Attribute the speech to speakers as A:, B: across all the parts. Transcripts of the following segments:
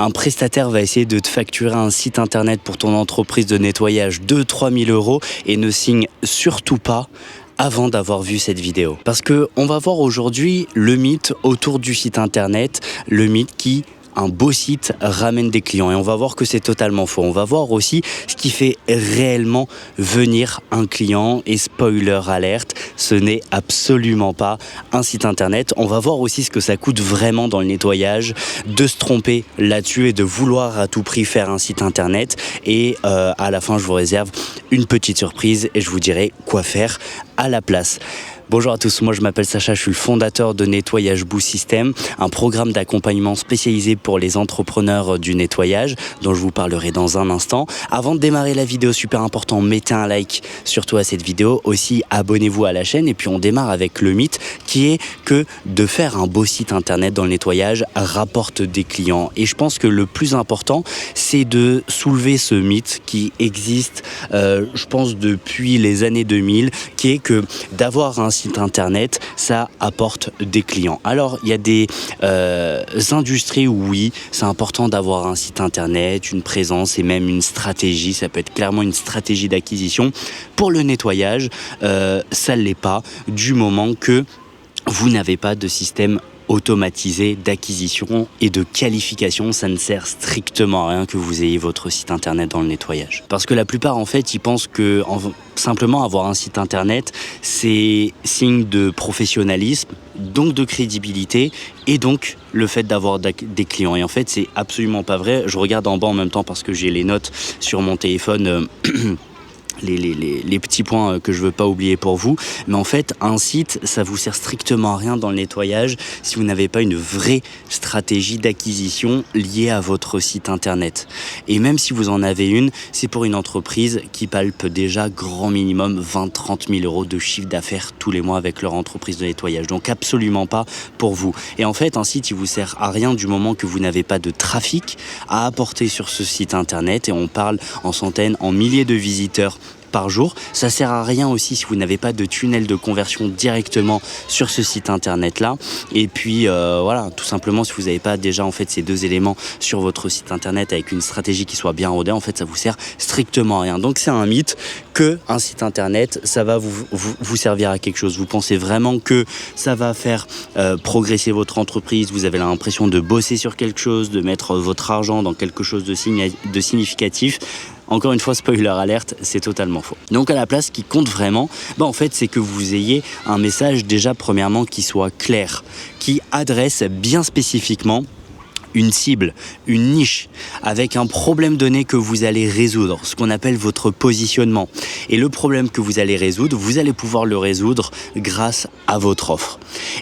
A: un prestataire va essayer de te facturer un site internet pour ton entreprise de nettoyage 2-3 000 € et ne signe surtout pas avant d'avoir vu cette vidéo. Parce que on va voir aujourd'hui le mythe autour du site internet, le mythe qui un beau site ramène des clients, et on va voir que c'est totalement faux. On va voir aussi ce qui fait réellement venir un client, et spoiler alerte, ce n'est absolument pas un site internet. On va voir aussi ce que ça coûte vraiment dans le nettoyage, de se tromper là-dessus et de vouloir à tout prix faire un site internet, et à la fin je vous réserve une petite surprise et je vous dirai quoi faire à la place. Bonjour à tous, moi je m'appelle Sacha, je suis le fondateur de Nettoyage Boost System, un programme d'accompagnement spécialisé pour les entrepreneurs du nettoyage dont je vous parlerai dans un instant. Avant de démarrer la vidéo, super important, mettez un like surtout à cette vidéo, aussi abonnez-vous à la chaîne, et puis on démarre avec le mythe qui est que de faire un beau site internet dans le nettoyage rapporte des clients. Et je pense que le plus important, c'est de soulever ce mythe qui existe, je pense depuis les années 2000, qui est que d'avoir un site internet, ça apporte des clients. Alors, il y a des industries où oui, c'est important d'avoir un site internet, une présence et même une stratégie. Ça peut être clairement une stratégie d'acquisition. Pour le nettoyage, ça ne l'est pas du moment que vous n'avez pas de système automatisé d'acquisition et de qualification. Ça ne sert strictement à rien que vous ayez votre site internet dans le nettoyage. Parce que la plupart, en fait, ils pensent que simplement avoir un site internet, c'est signe de professionnalisme, donc de crédibilité, et donc le fait d'avoir des clients. Et en fait, c'est absolument pas vrai. Je regarde en bas en même temps parce que j'ai les notes sur mon téléphone. Les petits points que je veux pas oublier pour vous, mais en fait un site ça vous sert strictement à rien dans le nettoyage si vous n'avez pas une vraie stratégie d'acquisition liée à votre site internet. Et même si vous en avez une, c'est pour une entreprise qui palpe déjà grand minimum 20-30 000 € de chiffre d'affaires tous les mois avec leur entreprise de nettoyage, donc absolument pas pour vous. Et en fait un site il vous sert à rien du moment que vous n'avez pas de trafic à apporter sur ce site internet, et on parle en centaines, en milliers de visiteurs par jour. Ça sert à rien aussi si vous n'avez pas de tunnel de conversion directement sur ce site internet là. Et puis voilà, tout simplement si vous n'avez pas déjà en fait ces deux éléments sur votre site internet avec une stratégie qui soit bien rodée, en fait ça vous sert strictement à rien. Donc c'est un mythe que un site internet ça va vous servir à quelque chose. Vous pensez vraiment que ça va faire progresser votre entreprise, vous avez l'impression de bosser sur quelque chose, de mettre votre argent dans quelque chose de significatif. Encore une fois, spoiler alerte, c'est totalement faux. Donc à la place, ce qui compte vraiment, en fait, c'est que vous ayez un message déjà premièrement qui soit clair, qui adresse bien spécifiquement une cible, une niche, avec un problème donné que vous allez résoudre, ce qu'on appelle votre positionnement. Et le problème que vous allez résoudre, vous allez pouvoir le résoudre grâce à votre offre.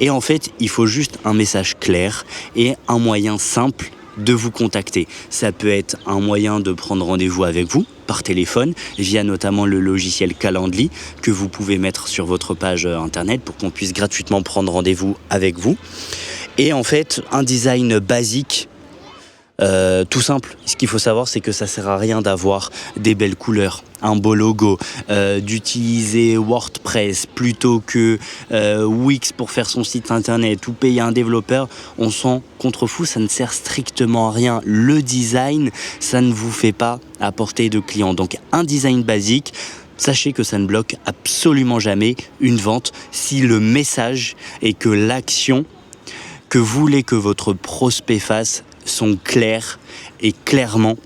A: Et en fait, il faut juste un message clair et un moyen simple de vous contacter. Ça peut être un moyen de prendre rendez-vous avec vous par téléphone via notamment le logiciel Calendly que vous pouvez mettre sur votre page internet pour qu'on puisse gratuitement prendre rendez-vous avec vous. Et en fait, un design basique, tout simple. Ce qu'il faut savoir, c'est que ça sert à rien d'avoir des belles couleurs, un beau logo, d'utiliser WordPress plutôt que Wix pour faire son site internet ou payer un développeur. On s'en contrefout, ça ne sert strictement à rien. Le design, ça ne vous fait pas apporter de clients. Donc un design basique, sachez que ça ne bloque absolument jamais une vente si le message et que l'action que vous voulez que votre prospect fasse sont clairs et clairement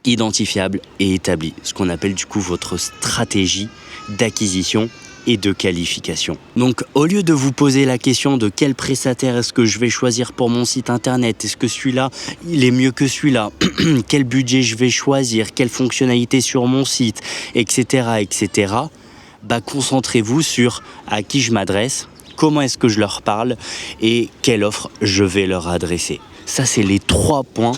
A: identifiables et établis. Ce qu'on appelle du coup votre stratégie d'acquisition et de qualification. Donc au lieu de vous poser la question de quel prestataire est-ce que je vais choisir pour mon site internet, est-ce que celui-là il est mieux que celui-là, quel budget je vais choisir, quelle fonctionnalité sur mon site, etc., concentrez-vous sur à qui je m'adresse, comment est-ce que je leur parle et quelle offre je vais leur adresser. Ça, c'est les 3 points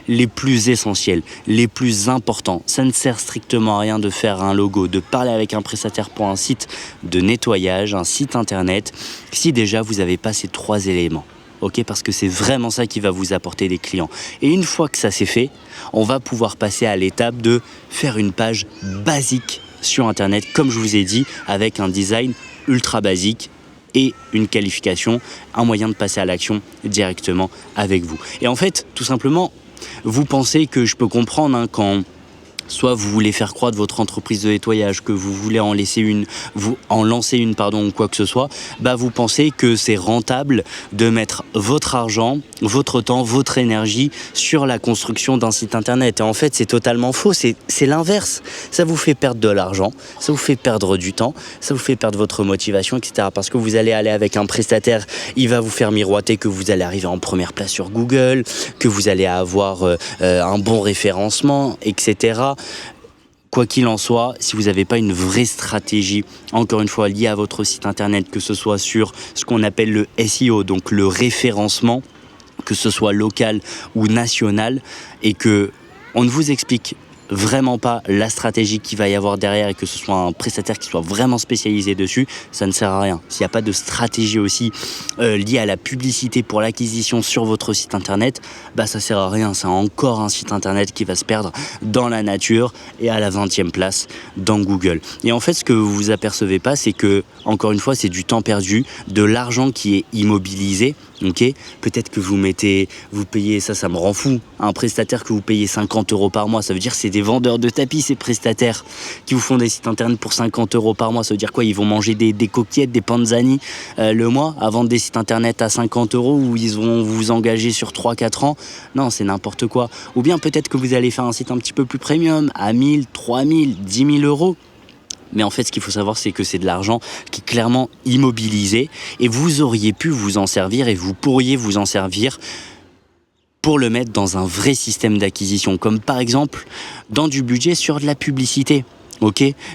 A: les plus essentiels, les plus importants. Ça ne sert strictement à rien de faire un logo, de parler avec un prestataire pour un site de nettoyage, un site internet, si déjà vous n'avez pas ces 3 éléments. Okay, parce que c'est vraiment ça qui va vous apporter des clients. Et une fois que ça c'est fait, on va pouvoir passer à l'étape de faire une page basique sur internet, comme je vous ai dit, avec un design ultra basique et une qualification, un moyen de passer à l'action directement avec vous. Et en fait, tout simplement, vous pensez que je peux comprendre quand soit vous voulez faire croître votre entreprise de nettoyage, que vous voulez en lancer une, ou quoi que ce soit, vous pensez que c'est rentable de mettre votre argent, votre temps, votre énergie sur la construction d'un site internet. Et en fait, c'est totalement faux, c'est l'inverse. Ça vous fait perdre de l'argent, ça vous fait perdre du temps, ça vous fait perdre votre motivation, etc. Parce que vous allez aller avec un prestataire, il va vous faire miroiter que vous allez arriver en première place sur Google, que vous allez avoir un bon référencement, etc. Quoi qu'il en soit, si vous n'avez pas une vraie stratégie, encore une fois liée à votre site internet, que ce soit sur ce qu'on appelle le SEO, donc le référencement, que ce soit local ou national, et que on ne vous explique vraiment pas la stratégie qu'il va y avoir derrière et que ce soit un prestataire qui soit vraiment spécialisé dessus, ça ne sert à rien. S'il n'y a pas de stratégie aussi liée à la publicité pour l'acquisition sur votre site internet, ça sert à rien. C'est encore un site internet qui va se perdre dans la nature et à la 20e place dans Google. Et en fait, ce que vous vous apercevez pas, c'est que, encore une fois, c'est du temps perdu, de l'argent qui est immobilisé. Peut-être que vous payez, ça me rend fou, un prestataire que vous payez 50 € par mois, ça veut dire que c'est des vendeurs de tapis, ces prestataires qui vous font des sites internet pour 50 € par mois. Ça veut dire quoi? Ils vont manger des coquillettes, des panzani le mois à vendre des sites internet à 50 € où ils vont vous engager sur 3-4 ans. Non, c'est n'importe quoi. Ou bien peut-être que vous allez faire un site un petit peu plus premium à 1000, 3000, 10 000 €. Mais en fait, ce qu'il faut savoir, c'est que c'est de l'argent qui est clairement immobilisé et vous auriez pu vous en servir et vous pourriez vous en servir pour le mettre dans un vrai système d'acquisition, comme par exemple dans du budget sur de la publicité.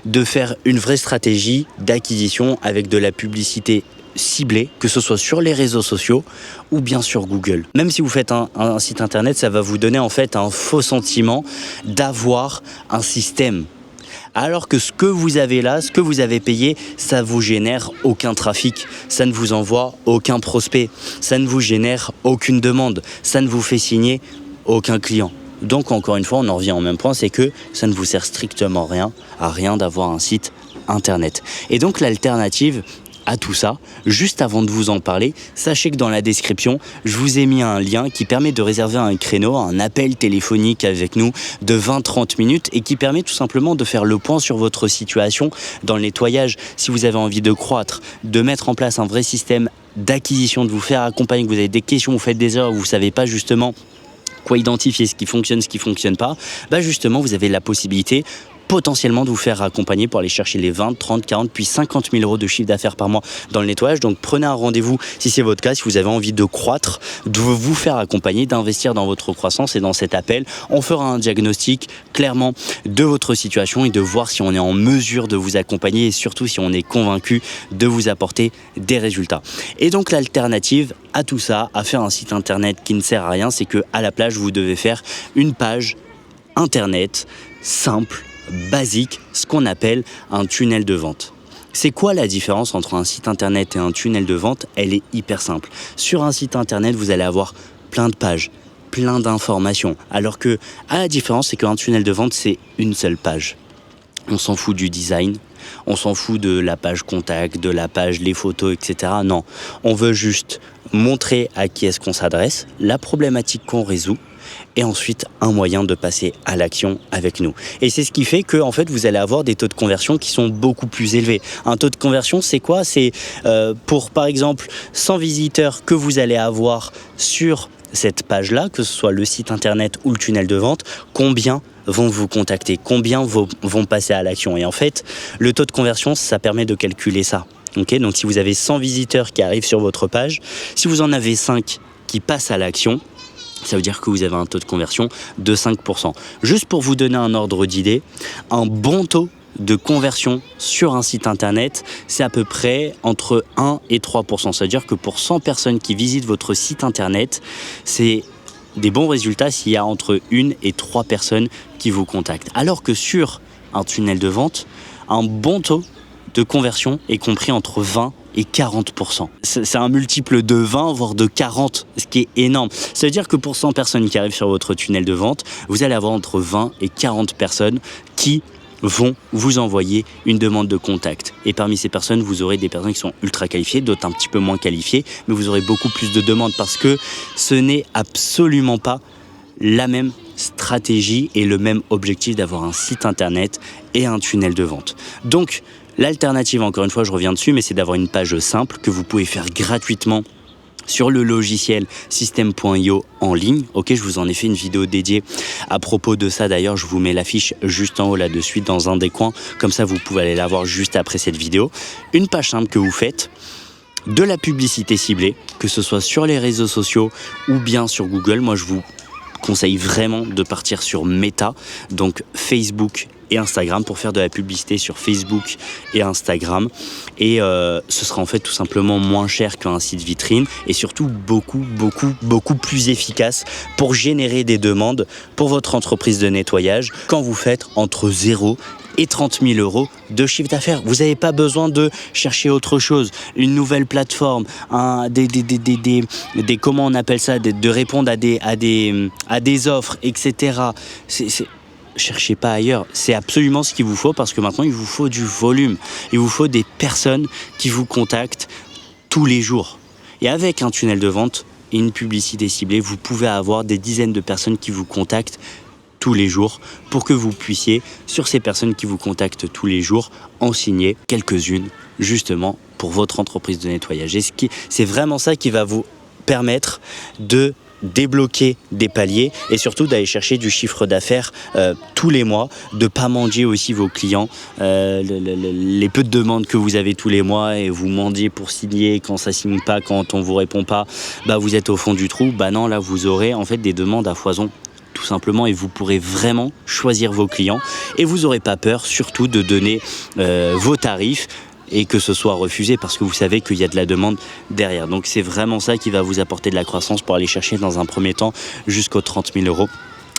A: De faire une vraie stratégie d'acquisition avec de la publicité ciblée, que ce soit sur les réseaux sociaux ou bien sur Google. Même si vous faites un site internet, ça va vous donner en fait un faux sentiment d'avoir un système. Alors que ce que vous avez là, ce que vous avez payé, ça vous génère aucun trafic, ça ne vous envoie aucun prospect, ça ne vous génère aucune demande, ça ne vous fait signer aucun client. Donc encore une fois, on en revient au même point, c'est que ça ne vous sert strictement à rien d'avoir un site internet. Et donc l'alternative à tout ça, juste avant de vous en parler, sachez que dans la description, je vous ai mis un lien qui permet de réserver un créneau, un appel téléphonique avec nous de 20-30 minutes et qui permet tout simplement de faire le point sur votre situation dans le nettoyage. Si vous avez envie de croître, de mettre en place un vrai système d'acquisition, de vous faire accompagner, que vous avez des questions, vous faites des erreurs, vous ne savez pas justement quoi identifier, ce qui fonctionne pas, justement vous avez la possibilité potentiellement de vous faire accompagner pour aller chercher les 20, 30, 40 puis 50 000 € de chiffre d'affaires par mois dans le nettoyage. Donc prenez un rendez-vous si c'est votre cas, si vous avez envie de croître, de vous faire accompagner, d'investir dans votre croissance. Et dans cet appel, on fera un diagnostic clairement de votre situation et de voir si on est en mesure de vous accompagner et surtout si on est convaincu de vous apporter des résultats. Et donc l'alternative à tout ça, à faire un site internet qui ne sert à rien, c'est que à la place, vous devez faire une page internet simple, basique, ce qu'on appelle un tunnel de vente. C'est quoi la différence entre un site internet et un tunnel de vente? Elle est hyper simple. Sur un site internet, vous allez avoir plein de pages, plein d'informations. Alors que, la différence, c'est qu'un tunnel de vente, c'est une seule page. On s'en fout du design, on s'en fout de la page contact, de la page les photos, etc. Non, on veut juste montrer à qui est-ce qu'on s'adresse, la problématique qu'on résout, et ensuite un moyen de passer à l'action avec nous. Et c'est ce qui fait que en fait, vous allez avoir des taux de conversion qui sont beaucoup plus élevés. Un taux de conversion, c'est quoi? C'est pour par exemple 100 visiteurs que vous allez avoir sur cette page-là, que ce soit le site internet ou le tunnel de vente, combien vont vous contacter, combien vont passer à l'action. Et en fait, le taux de conversion, ça permet de calculer ça. Donc si vous avez 100 visiteurs qui arrivent sur votre page, si vous en avez 5 qui passent à l'action, ça veut dire que vous avez un taux de conversion de 5%. Juste pour vous donner un ordre d'idée, un bon taux de conversion sur un site internet, c'est à peu près entre 1 et 3%. Ça veut dire que pour 100 personnes qui visitent votre site internet, c'est des bons résultats s'il y a entre 1 et 3 personnes qui vous contactent. Alors que sur un tunnel de vente, un bon taux de conversion est compris entre 20 et 40%. C'est un multiple de 20 voire de 40, ce qui est énorme. Ça veut dire que pour 100 personnes qui arrivent sur votre tunnel de vente, vous allez avoir entre 20 et 40 personnes qui vont vous envoyer une demande de contact. Et parmi ces personnes, vous aurez des personnes qui sont ultra qualifiées, d'autres un petit peu moins qualifiées, mais vous aurez beaucoup plus de demandes parce que ce n'est absolument pas la même stratégie et le même objectif d'avoir un site internet et un tunnel de vente. Donc, l'alternative, encore une fois, je reviens dessus, mais c'est d'avoir une page simple que vous pouvez faire gratuitement sur le logiciel System.io en ligne. Ok, je vous en ai fait une vidéo dédiée à propos de ça. D'ailleurs, je vous mets l'affiche juste en haut là-dessus dans un des coins. Comme ça, vous pouvez aller la voir juste après cette vidéo. Une page simple que vous faites, de la publicité ciblée, que ce soit sur les réseaux sociaux ou bien sur Google. Moi, je vous conseille vraiment de partir sur Meta, donc Facebook et Instagram, pour faire de la publicité sur Facebook et Instagram. Et ce sera en fait tout simplement moins cher qu'un site vitrine et surtout beaucoup plus efficace pour générer des demandes pour votre entreprise de nettoyage quand vous faites entre 0 et 30 000 euros de chiffre d'affaires. Vous n'avez pas besoin de chercher autre chose, une nouvelle plateforme, comment on appelle ça, de répondre à des offres, etc. Cherchez pas ailleurs, c'est absolument ce qu'il vous faut, parce que maintenant il vous faut du volume, il vous faut des personnes qui vous contactent tous les jours. Et avec un tunnel de vente et une publicité ciblée, vous pouvez avoir des dizaines de personnes qui vous contactent tous les jours pour que vous puissiez, sur ces personnes qui vous contactent tous les jours, en signer quelques-unes justement pour votre entreprise de nettoyage. Et c'est vraiment ça qui va vous permettre de débloquer des paliers et surtout d'aller chercher du chiffre d'affaires tous les mois, de pas mendier aussi vos clients, les peu de demandes que vous avez tous les mois et vous mendiez pour signer, quand ça signe pas, quand on vous répond pas, bah vous êtes au fond du trou. Bah non, là vous aurez en fait des demandes à foison, tout simplement, et vous pourrez vraiment choisir vos clients et vous n'aurez pas peur surtout de donner vos tarifs et que ce soit refusé, parce que vous savez qu'il y a de la demande derrière. Donc c'est vraiment ça qui va vous apporter de la croissance pour aller chercher dans un premier temps jusqu'aux 30 000 euros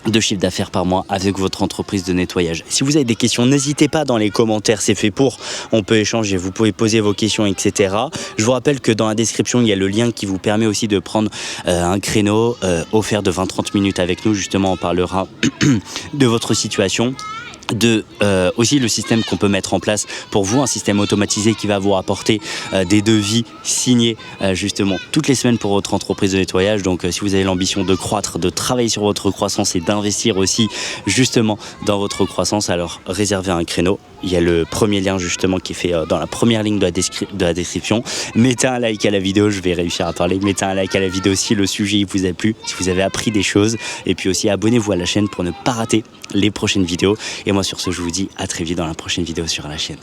A: de chiffre d'affaires par mois avec votre entreprise de nettoyage. Si vous avez des questions, n'hésitez pas dans les commentaires, c'est fait pour, on peut échanger, vous pouvez poser vos questions, etc. Je vous rappelle que dans la description, il y a le lien qui vous permet aussi de prendre un créneau offert de 20-30 minutes avec nous. Justement, on parlera de votre situation, de aussi le système qu'on peut mettre en place pour vous, un système automatisé qui va vous apporter des devis signés justement toutes les semaines pour votre entreprise de nettoyage. Donc si vous avez l'ambition de croître, de travailler sur votre croissance et d'investir aussi justement dans votre croissance, alors réservez un créneau. Il y a le premier lien justement qui est fait dans la première ligne de la description. Mettez un like à la vidéo, je vais réussir à parler. Mettez un like à la vidéo si le sujet vous a plu, si vous avez appris des choses. Et puis aussi abonnez-vous à la chaîne pour ne pas rater les prochaines vidéos. Et moi sur ce, je vous dis à très vite dans la prochaine vidéo sur la chaîne.